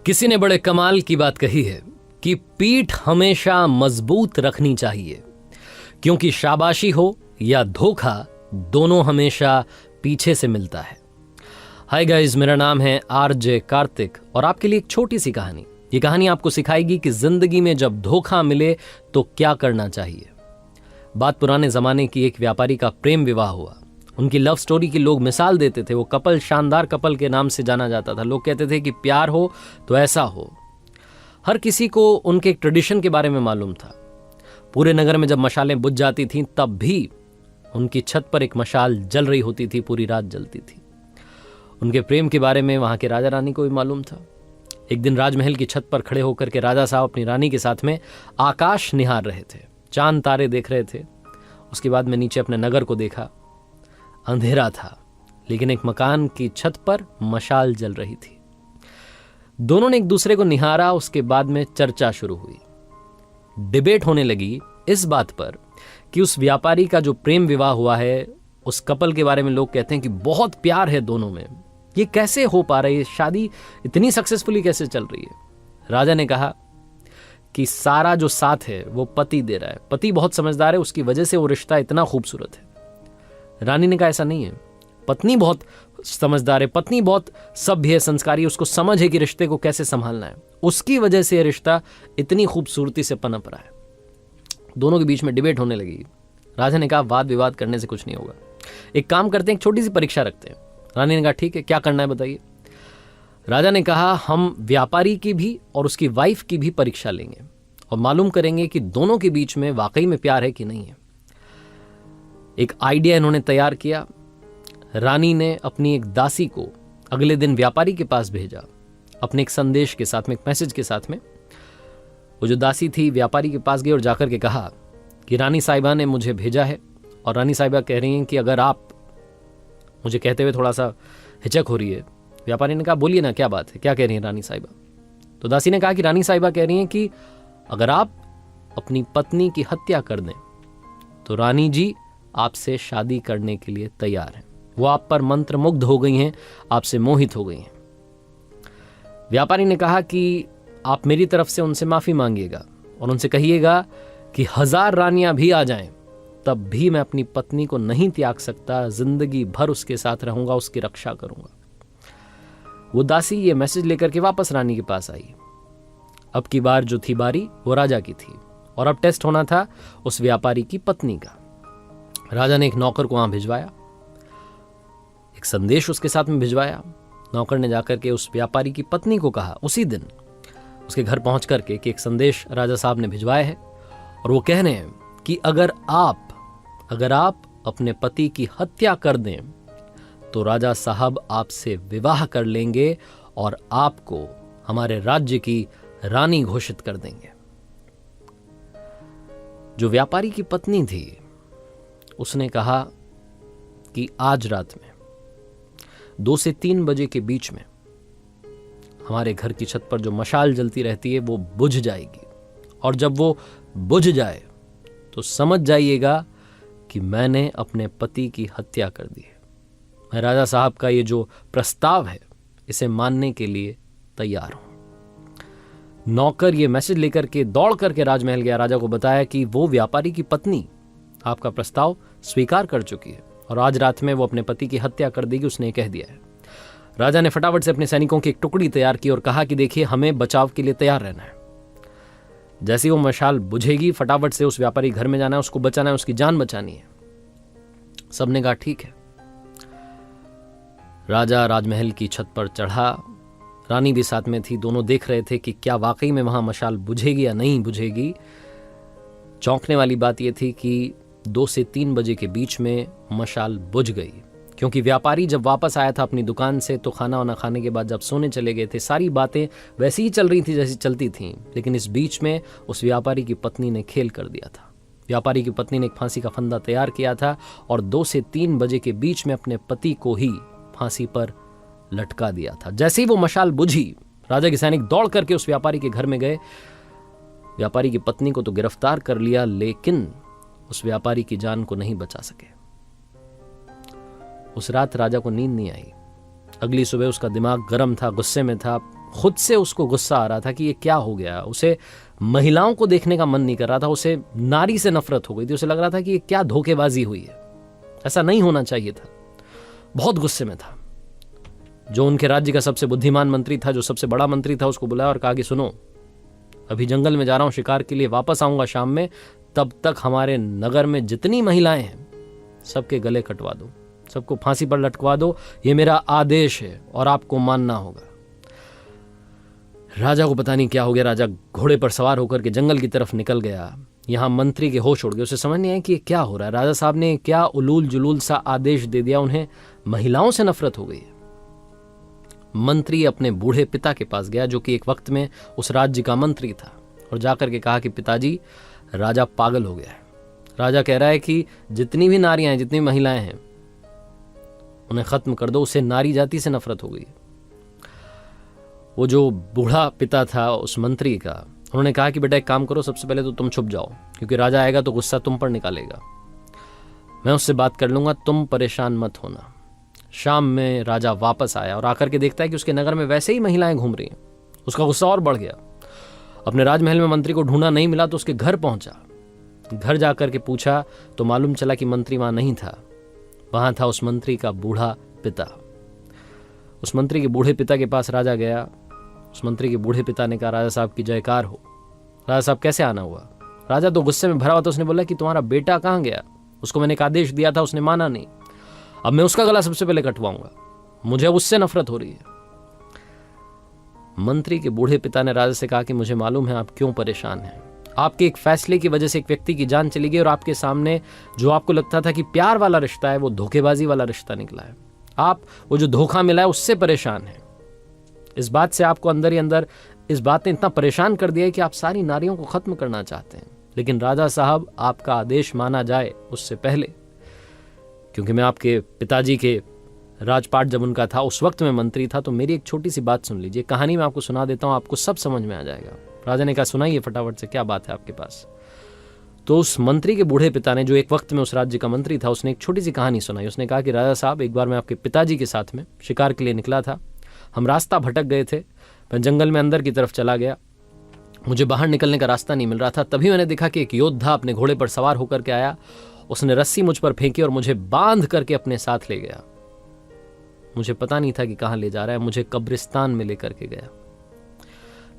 किसी ने बड़े कमाल की बात कही है कि पीठ हमेशा मजबूत रखनी चाहिए, क्योंकि शाबाशी हो या धोखा दोनों हमेशा पीछे से मिलता है। हाय गाइस, मेरा नाम है आरजे कार्तिक और आपके लिए एक छोटी सी कहानी। ये कहानी आपको सिखाएगी कि जिंदगी में जब धोखा मिले तो क्या करना चाहिए। बात पुराने जमाने की एक व्यापारी का प्रेम विवाह हुआ। उनकी लव स्टोरी की लोग मिसाल देते थे। वो कपल शानदार कपल के नाम से जाना जाता था। लोग कहते थे कि प्यार हो तो ऐसा हो। हर किसी को उनके एक ट्रेडिशन के बारे में मालूम था। पूरे नगर में जब मशालें बुझ जाती थीं तब भी उनकी छत पर एक मशाल जल रही होती थी, पूरी रात जलती थी। उनके प्रेम के बारे में वहां के राजा रानी को भी मालूम था। एक दिन राजमहल की छत पर खड़े होकर के राजा साहब अपनी रानी के साथ में आकाश निहार रहे थे, चांद तारे देख रहे थे। उसके बाद में नीचे अपने नगर को देखा। अंधेरा था, लेकिन एक मकान की छत पर मशाल जल रही थी। दोनों ने एक दूसरे को निहारा। उसके बाद में चर्चा शुरू हुई। डिबेट होने लगी इस बात पर कि उस व्यापारी का जो प्रेम विवाह हुआ है, उस कपल के बारे में लोग कहते हैं कि बहुत प्यार है दोनों में। ये कैसे हो पा रही है, शादी इतनी सक्सेसफुली कैसे चल रही है। राजा ने कहा कि सारा जो साथ है वो पति दे रहा है। पति बहुत समझदार है, उसकी वजह से वो रिश्ता इतना खूबसूरत है। रानी ने कहा ऐसा नहीं है, पत्नी बहुत समझदार है, पत्नी बहुत सभ्य है, संस्कारी है, उसको समझ है कि रिश्ते को कैसे संभालना है, उसकी वजह से रिश्ता इतनी खूबसूरती से पनप रहा है। दोनों के बीच में डिबेट होने लगी। राजा ने कहा वाद विवाद करने से कुछ नहीं होगा, एक काम करते हैं, एक छोटी सी परीक्षा रखते हैं। रानी ने कहा ठीक है, क्या करना है बताइए। राजा ने कहा हम व्यापारी की भी और उसकी वाइफ की भी परीक्षा लेंगे और मालूम करेंगे कि दोनों के बीच में वाकई में प्यार है कि नहीं है। एक आइडिया इन्होंने तैयार किया। रानी ने अपनी एक दासी को अगले दिन व्यापारी के पास भेजा, अपने एक संदेश के साथ में, एक मैसेज के साथ में। वो जो दासी थी व्यापारी के पास गई और जाकर के कहा कि रानी साहिबा ने मुझे भेजा है। और रानी साहिबा कह रही हैं कि अगर आप, मुझे कहते हुए थोड़ा सा हिचक हो रही है। व्यापारी ने कहा बोलिए ना, क्या बात है, क्या कह रही हैं रानी साहिबा। तो दासी ने कहा कि रानी साहिबा कह रही हैं कि अगर आप अपनी पत्नी की हत्या कर दें तो रानी जी आपसे शादी करने के लिए तैयार हैं। वो आप पर मंत्रमुग्ध हो गई हैं, आपसे मोहित हो गई हैं। व्यापारी ने कहा कि आप मेरी तरफ से उनसे माफी मांगिएगा और उनसे कहिएगा कि 1000 रानियां भी आ जाएं तब भी मैं अपनी पत्नी को नहीं त्याग सकता, जिंदगी भर उसके साथ रहूंगा, उसकी रक्षा करूंगा। वो दासी ये मैसेज लेकर के वापस रानी के पास आई। अब की बार जो थी बारी वो राजा की थी और अब टेस्ट होना था उस व्यापारी की पत्नी का। राजा ने एक नौकर को वहां भिजवाया, एक संदेश उसके साथ में भिजवाया। नौकर ने जाकर के उस व्यापारी की पत्नी को कहा उसी दिन उसके घर पहुंच करके कि एक संदेश राजा साहब ने भिजवाया है और वो कह रहे हैं कि अगर आप अपने पति की हत्या कर दें तो राजा साहब आपसे विवाह कर लेंगे और आपको हमारे राज्य की रानी घोषित कर देंगे। जो व्यापारी की पत्नी थी उसने कहा कि आज रात में 2 से 3 बजे के बीच में हमारे घर की छत पर जो मशाल जलती रहती है वो बुझ जाएगी, और जब वो बुझ जाए तो समझ जाइएगा कि मैंने अपने पति की हत्या कर दी है। मैं राजा साहब का ये जो प्रस्ताव है इसे मानने के लिए तैयार हूं। नौकर ये मैसेज लेकर के दौड़ करके राजमहल गया। राजा को बताया कि वो व्यापारी की पत्नी आपका प्रस्ताव स्वीकार कर चुकी है और आज रात में वो अपने पति की हत्या कर देगी, उसने कह दिया है। राजा ने फटाफट से अपने सैनिकों की एक टुकड़ी तैयार की और कहा कि देखिए हमें बचाव के लिए तैयार रहना है। जैसे वो मशाल बुझेगी फटाफट से उस व्यापारी घर में जाना है, उसको बचाना है, उसकी जान बचानी है। सबने कहा ठीक है। राजा राजमहल की छत पर चढ़ा, रानी भी साथ में थी। दोनों देख रहे थे कि क्या वाकई में वहां मशाल बुझेगी या नहीं बुझेगी। चौंकने वाली बात यह थी कि 2 से 3 बजे के बीच में मशाल बुझ गई, क्योंकि व्यापारी जब वापस आया था अपनी दुकान से तो खाना वाना खाने के बाद जब सोने चले गए थे, सारी बातें वैसी ही चल रही थी जैसी चलती थीं। लेकिन इस बीच में उस व्यापारी की पत्नी ने खेल कर दिया था। व्यापारी की पत्नी ने एक फांसी का फंदा तैयार किया था और 2 से 3 बजे के बीच में अपने पति को ही फांसी पर लटका दिया था। जैसे ही वो मशाल बुझी, राजा के सैनिक दौड़ करके उस व्यापारी के घर में गए। व्यापारी की पत्नी को तो गिरफ्तार कर लिया, लेकिन उस व्यापारी की जान को नहीं बचा सके। उस रात राजा को नींद नहीं आई। अगली सुबह उसका दिमाग गर्म था, गुस्से में था, खुद से उसको गुस्सा आ रहा था कि ये क्या हो गया। उसे महिलाओं को देखने का मन नहीं कर रहा था, उसे नारी से नफरत हो गई थी। उसे लग रहा था कि ये क्या धोखेबाजी हुई है, ऐसा नहीं होना चाहिए था। बहुत गुस्से में था। जो उनके राज्य का सबसे बुद्धिमान मंत्री था, जो सबसे बड़ा मंत्री था, उसको बुलाया और कहा कि सुनो, अभी जंगल में जा रहा हूं शिकार के लिए, वापस आऊंगा शाम में, तब तक हमारे नगर में जितनी महिलाएं हैं सबके गले कटवा दो, सबको फांसी पर लटकवा दो, ये मेरा आदेश है और आपको मानना होगा। राजा को पता नहीं क्या हो गया। राजा घोड़े पर सवार होकर के जंगल की तरफ निकल गया। यहां मंत्री के होश उड़ गए। उसे समझ नहीं आया कि ये क्या हो रहा है। राजा साहब ने क्या उलूल जुलूल सा आदेश दे दिया, उन्हें महिलाओं से नफरत हो गई। मंत्री अपने बूढ़े पिता के पास गया, जो कि एक वक्त में उस राज्य का मंत्री था, और जाकर के कहा कि पिताजी, राजा पागल हो गया है। राजा कह रहा है कि जितनी भी नारियां हैं, जितनी महिलाएं हैं, उन्हें खत्म कर दो। उसे नारी जाति से नफरत हो गई। वो जो बूढ़ा पिता था उस मंत्री का, उन्होंने कहा कि बेटा एक काम करो, सबसे पहले तो तुम छुप जाओ, क्योंकि राजा आएगा तो गुस्सा तुम पर निकालेगा। मैं उससे बात कर लूंगा, तुम परेशान मत होना। शाम में राजा वापस आया और आकर के देखता है कि उसके नगर में वैसे ही महिलाएं घूम रही हैं। उसका गुस्सा और बढ़ गया। अपने राजमहल में मंत्री को ढूंढा, नहीं मिला तो उसके घर पहुंचा। घर जाकर के पूछा तो मालूम चला कि मंत्री वहां नहीं था। वहां था उस मंत्री का बूढ़ा पिता। उस मंत्री के बूढ़े पिता के पास राजा गया। उस मंत्री के बूढ़े पिता ने कहा, राजा साहब की जयकार हो। राजा साहब कैसे आना हुआ? राजा तो गुस्से में भरा हुआ था। उसने बोला कि तुम्हारा बेटा कहां गया? उसको मैंने एक आदेश दिया था, उसने माना नहीं। अब मैं उसका गला सबसे पहले कटवाऊंगा, मुझे उससे नफरत हो रही है। मंत्री के बूढ़े पिता ने राजा से कहा कि मुझे मालूम है आप क्यों परेशान हैं। आपके एक फैसले की वजह से एक व्यक्ति की जान चली गई, और आपके सामने जो आपको लगता था कि प्यार वाला रिश्ता है, वो धोखेबाजी वाला रिश्ता निकला है। आप वो जो धोखा मिला है उससे परेशान हैं। इस बात से आपको अंदर ही अंदर इस बात ने इतना परेशान कर दिया है कि आप सारी नारियों को खत्म करना चाहते हैं। लेकिन राजा साहब, आपका आदेश माना जाए उससे पहले, क्योंकि मैं आपके पिताजी के राजपाट जब उनका था, उस वक्त मैं मंत्री था, तो मेरी एक छोटी सी बात सुन लीजिए। कहानी मैं आपको सुना देता हूं, आपको सब समझ में आ जाएगा। राजा ने कहा, सुनाइए फटाफट से, क्या बात है आपके पास? तो उस मंत्री के बूढ़े पिता ने, जो एक वक्त में उस राज्य का मंत्री था, उसने एक छोटी सी कहानी सुनाई। उसने कहा कि राजा साहब, एक बार मैं आपके पिताजी के साथ में शिकार के लिए निकला था। हम रास्ता भटक गए थे। मैं जंगल में अंदर की तरफ चला गया, मुझे बाहर निकलने का रास्ता नहीं मिल रहा था। तभी मैंने देखा कि एक योद्धा अपने घोड़े पर सवार होकर के आया। उसने रस्सी मुझ पर फेंकी और मुझे बांध करके अपने साथ ले गया। मुझे पता नहीं था कि कहां ले जा रहा है। मुझे कब्रिस्तान में लेकर के गया।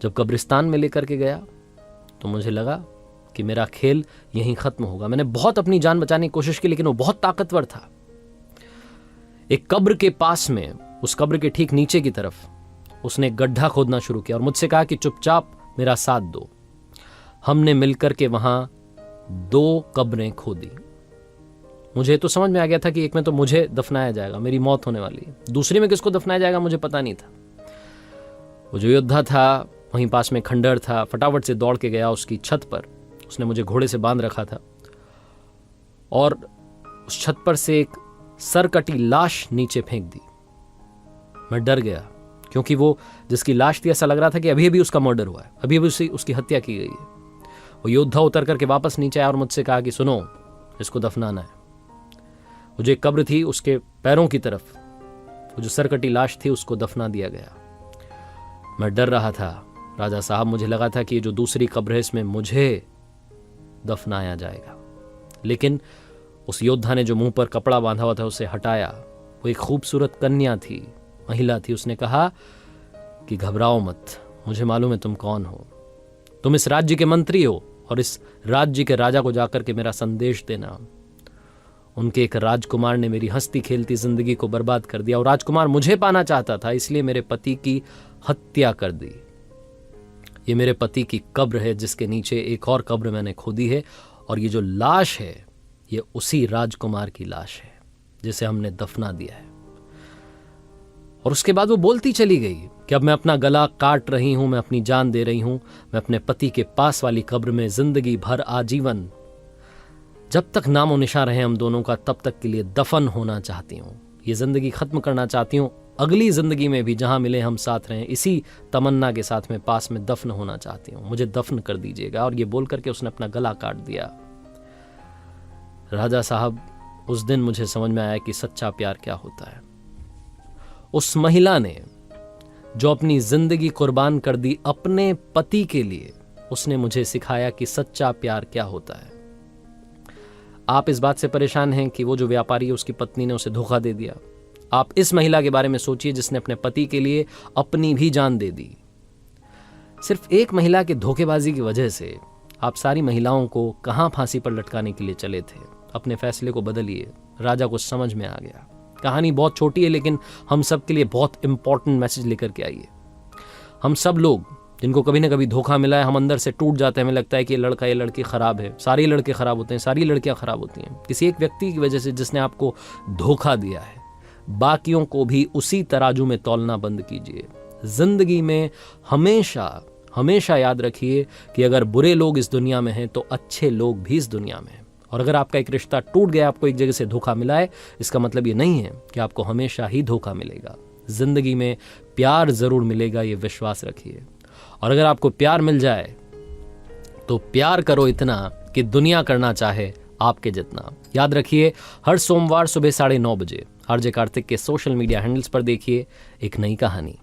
जब कब्रिस्तान में लेकर के गया तो मुझे लगा कि मेरा खेल यहीं खत्म होगा। मैंने बहुत अपनी जान बचाने की कोशिश की, लेकिन वो बहुत ताकतवर था। एक कब्र के पास में, उस कब्र के ठीक नीचे की तरफ, उसने एक गड्ढा खोदना शुरू किया और मुझसे कहा कि चुपचाप मेरा साथ दो। हमने मिलकर के वहां 2 कब्रें खोदी। मुझे तो समझ में आ गया था कि एक में तो मुझे दफनाया जाएगा, मेरी मौत होने वाली है। दूसरी में किसको दफनाया जाएगा मुझे पता नहीं था। वो जो योद्धा था, वहीं पास में खंडहर था। फटाफट से दौड़ के गया उसकी छत पर। उसने मुझे घोड़े से बांध रखा था और उस छत पर से एक सरकटी लाश नीचे फेंक दी। मैं डर गया, क्योंकि वो जिसकी लाश थी, ऐसा लग रहा था कि अभी अभी उसका मर्डर हुआ है, अभी अभी उसकी हत्या की गई है। वो योद्धा उतर करके वापस नीचे आया और मुझसे कहा कि सुनो, इसको दफनाना है। वो जो एक कब्र थी, उसके पैरों की तरफ वो जो सरकटी लाश थी, उसको दफना दिया गया। मैं डर रहा था राजा साहब। मुझे लगा था कि ये जो दूसरी कब्र है, इसमें मुझे दफनाया जाएगा। लेकिन उस योद्धा ने जो मुंह पर कपड़ा बांधा हुआ था उसे हटाया। वो एक खूबसूरत कन्या थी, महिला थी। उसने कहा कि घबराओ मत, मुझे मालूम है तुम कौन हो। तुम इस राज्य के मंत्री हो और इस राज्य के राजा को जाकर के मेरा संदेश देना। उनके एक राजकुमार ने मेरी हंसती खेलती जिंदगी को बर्बाद कर दिया, और राजकुमार मुझे पाना चाहता था, इसलिए मेरे पति की हत्या कर दी। ये मेरे पति की कब्र है, जिसके नीचे एक और कब्र मैंने खोदी है, और ये जो लाश है, ये उसी राजकुमार की लाश है जिसे हमने दफना दिया है। और उसके बाद वो बोलती चली गई कि अब मैं अपना गला काट रही हूं, मैं अपनी जान दे रही हूं, मैं अपने पति के पास वाली कब्र में जिंदगी भर आजीवन, जब तक नामो निशान रहे हम दोनों का, तब तक के लिए दफन होना चाहती हूं। ये जिंदगी खत्म करना चाहती हूं। अगली जिंदगी में भी जहां मिले हम साथ रहें, इसी तमन्ना के साथ में पास में दफन होना चाहती हूं। मुझे दफन कर दीजिएगा। और ये बोल करके उसने अपना गला काट दिया। राजा साहब, उस दिन मुझे समझ में आया कि सच्चा प्यार क्या होता है। उस महिला ने जो अपनी जिंदगी कुर्बान कर दी अपने पति के लिए, उसने मुझे सिखाया कि सच्चा प्यार क्या होता है। आप इस बात से परेशान हैं कि वो जो व्यापारी है उसकी पत्नी ने उसे धोखा दे दिया। आप इस महिला के बारे में सोचिए जिसने अपने पति के लिए अपनी भी जान दे दी। सिर्फ एक महिला के धोखेबाजी की वजह से आप सारी महिलाओं को कहां फांसी पर लटकाने के लिए चले थे। अपने फैसले को बदलिए। राजा को समझ में आ गया। कहानी बहुत छोटी है लेकिन हम सब के लिए बहुत इंपॉर्टेंट मैसेज लेकर के आई है। हम सब लोग जिनको कभी ना कभी धोखा मिला है, हम अंदर से टूट जाते हैं। हमें लगता है कि ये लड़का ये लड़की खराब है। सारे लड़के खराब होते हैं, सारी लड़कियां खराब होती हैं। किसी एक व्यक्ति की वजह से जिसने आपको धोखा दिया है, बाकियों को भी उसी तराजू में तौलना बंद कीजिए। जिंदगी में हमेशा हमेशा याद रखिए कि अगर बुरे लोग इस दुनिया में हैं तो अच्छे लोग भी इस दुनिया में हैं। और अगर आपका एक रिश्ता टूट गया, आपको एक जगह से धोखा मिला है, इसका मतलब ये नहीं है कि आपको हमेशा ही धोखा मिलेगा। जिंदगी में प्यार जरूर मिलेगा, ये विश्वास रखिए। और अगर आपको प्यार मिल जाए तो प्यार करो इतना कि दुनिया करना चाहे आपके जितना। याद रखिए, हर सोमवार सुबह 9:30 बजे आरजे कार्तिक के सोशल मीडिया हैंडल्स पर देखिए एक नई कहानी।